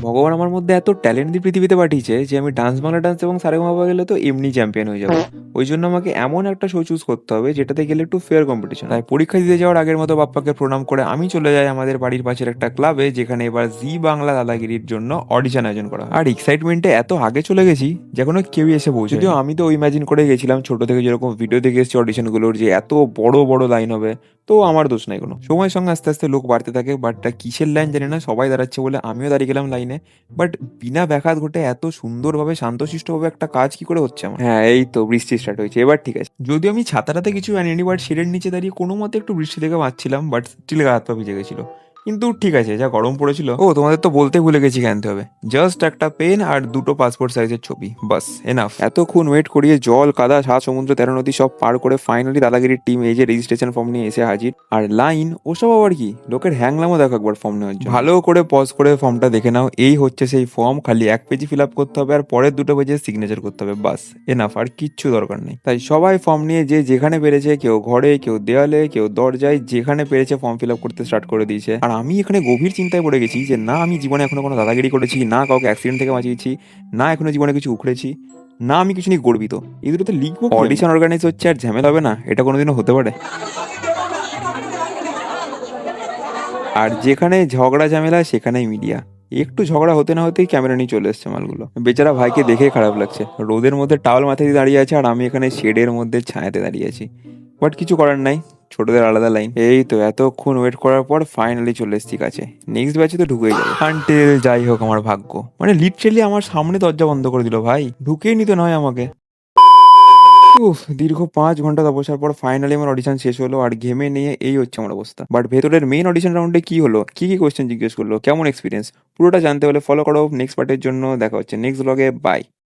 ভগবান আমার মধ্যে এত ট্যালেন্ট দিয়ে পৃথিবীতে পাঠিয়েছে যে আমি ডান্স বাংলা ডান্স এবং সারেগামাপা গেলে তো এমনি চ্যাম্পিয়ন হয়ে যাবো। ওই জন্য আমাকে এমন একটা শো চুজ করতে হবে যেটাতে গেলে একটু ফেয়ার কম্পিটিশন। তাই পরীক্ষা দিতে যাওয়ার আগের মতো বাপ্পাকে প্রণাম করে আমি চলে যাই আমাদের বাড়ির পাশের একটা ক্লাবে, যেখানে এবার জি বাংলা দাদাগিরির জন্য অডিশন আয়োজন করা হয়। আর এক্সাইটমেন্টে এত আগে চলে গেছি যখনও কেউই এসে পৌঁছে। যদিও আমি তো ইমাজিন করে গেছিলাম ছোট থেকে, যেরকম ভিডিও দেখে এসেছি অডিশনগুলোর, যে এত বড় বড় লাইন হবে। তো আমার দোষ নাই কোনো। সময়ের সঙ্গে আস্তে আস্তে লোক বাড়তে থাকে, বাট কিসের লাইন জানি না, সবাই দাঁড়াচ্ছে বলে আমিও দাঁড়িয়ে গেলাম লাইনে। বাট বিনা ব্যাঘাত ঘটে এত সুন্দরভাবে শান্তশিষ্টভাবে একটা কাজ কি করে হচ্ছে আমার। হ্যাঁ, এই তো বৃষ্টি স্টার্ট হয়েছে, এবার ঠিক আছে। যদিও আমি ছাতাটাতে কিছু আনিনি, বাট শেডের নিচে দাঁড়িয়ে কোনো মতে একটু বৃষ্টি থেকে বাঁচছিলাম, বাট স্টিল গা হাত পা ভিজে গেছিল। কিন্তু ঠিক আছে, যা গরম পড়েছিল। ও, তোমাদের তো বলতে ভুলে গেছি, আনতে হবে জাস্ট একটা পেন আর দুটো পাসপোর্ট সাইজের ছবি, বাস এনাফ। এতক্ষণ ওয়েট করিয়ে জল কাদা সাত সমুদ্র 13 নদী সব পার করে ফাইনালি দাদাগিরির টিম এই যে রেজিস্ট্রেশন ফর্ম নিয়ে এসে হাজির। আর লাইন ওসব আবার কি, লোকের হ্যাংলামও দেখো একবার ফর্ম নেওয়ার জন্য। ভালো করে পজ করে ফর্মটা দেখে নাও, এই হচ্ছে সেই ফর্ম। খালি এক পেজই ফিল আপ করতে হবে আর পরের দুটো পেজে সিগনেচার করতে হবে, বাস এনাফ, আর কিচ্ছু দরকার নেই। তাই সবাই ফর্ম নিয়ে যে যেখানে পেরেছে, কেউ ঘরে, কেউ দেওয়ালে, কেউ দরজায়, যেখানে পেরেছে ফর্ম ফিল আপ করতে স্টার্ট করে দিয়েছে। আর আমি এখানে গভীর চিন্তায় পড়ে গেছি যে না আমি জীবনে এখনো কোনো দাদাগিরি করেছি, না কাউকে অ্যাক্সিডেন্ট থেকে বাঁচিয়েছি, না এখনো জীবনে কিছু উখড়েছি, না আমি কিছু নিয়ে গর্বিত। এই দুটোতে লিখবো অডিশন অর্গানাইজ হচ্ছে আর ঝামেলা হবে না, এটা কোনোদিনও হতে পারে? আর যেখানে ঝগড়া ঝামেলা সেখানেই মিডিয়া। একটু ঝগড়া হতে না হতেই ক্যামেরা নিয়ে চলে এসছে মালগুলো। বেচারা ভাইকে দেখেই খারাপ লাগছে, রোদের মধ্যে টাওয়াল মাথায় দিয়ে দাঁড়িয়ে আছে আর আমি এখানে শেডের মধ্যে ছায়াতে দাঁড়িয়ে আছি। বাট কিছু করার নাই, ছোটদের আলাদা লাইন। এই তো এতক্ষণ ওয়েট করার পর ফাইনালি চলে এসেছি কাছে। নেক্সট ব্যাচে তো ঢুকেই যাবে আনটিল যাই হোক আমার ভাগ্য, মানে লিটারেলি আমার সামনে দরজা বন্ধ করে দিল ভাই, ঢুকেই নিতে নয় আমাকে। উফ, দীর্ঘ 5 ঘন্টা তপস্যার পর ফাইনালি আমার অডিশন শেষ হলো, আর ঘেমে নিয়ে এই হচ্ছে আমার অবস্থা। বাট ভেতরের মেইন অডিশন রাউন্ডে কি হলো, কি কি কোয়েশ্চেন জিজ্ঞেস করলো, কেমন এক্সপিরিয়েন্স, পুরোটা জানতে হলে ফলো করো নেক্সট পার্টের জন্য। দেখা হচ্ছে নেক্সট ব্লগে, বাই।